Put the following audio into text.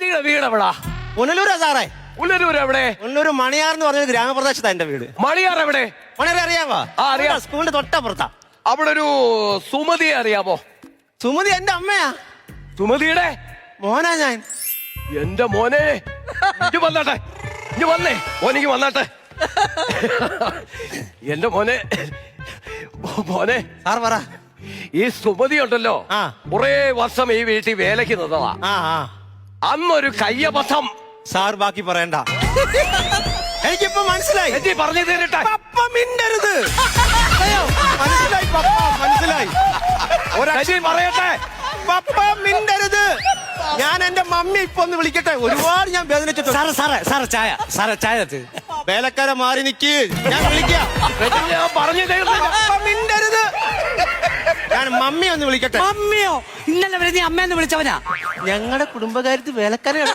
നിങ്ങളുടെ വീട് എവിടാ? പുനലൂരാ സാറേ. പുനലൂർ എവിടെ? പുനലൂർ മണിയാർ എന്ന് പറഞ്ഞ ഗ്രാമപ്രദേശത്താ എന്റെ വീട്. മണിയാർ എവിടെ? മണിയാർ അറിയാമോ? ആ, അറിയാം. സ്കൂളിന്റെ തൊട്ടപ്പുറത്താ. അവിടെ ഒരു സുമതിയെ അറിയാമോ? സുമതി എന്റെ അമ്മയാ. സുമതിയുടെ മോനാ ഞാൻ. എന്റെ മോനെ, ഇഞ്ഞു വന്നാട്ടെ, ഇഞ്ഞു വന്നേ മോനിക്ക് വന്നാട്ടെ. എന്റെ മോനെ, മോനെ സാർ പറ. ഈ സുമതി ഉണ്ടല്ലോ, ആ. കുറെ വർഷം ഈ വീട്ടിൽ വേലയ്ക്ക് നിന്നതാ. അന്നൊരു കയ്യബദ്ധം. സാർ ബാക്കി പറയണ്ട. എനിക്കിപ്പോ മനസ്സിലായി. എത്തി പറഞ്ഞു തരട്ടെ. പപ്പ മിണ്ടരുത്. മനസ്സിലായി പപ്പ, മനസ്സിലായി. ഒരക്ഷരം പറയട്ടെ. പപ്പ മിണ്ടരുത്. ഞാൻ എന്റെ മമ്മി ഇപ്പൊ ഒന്ന് വിളിക്കട്ടെ. ഒരുപാട് ഞാൻ വേദനിച്ചിട്ടുണ്ട്. സാറേ ചായ വേലക്കാരെ മാറി നിക്ക്. ഞാൻ വിളിക്കാം. ഞാൻ പറഞ്ഞു തരുന്നില്ല. പപ്പ മിണ്ടരുത്. ഞാൻ മമ്മി ഒന്ന് വിളിക്കട്ടെ. മമ്മിയോ? ഇന്നലെ വരെ നീ അമ്മയെന്ന് വിളിച്ചവനാ. ഞങ്ങളുടെ കുടുംബകാര്യത്തിൽ വേലക്കാരെ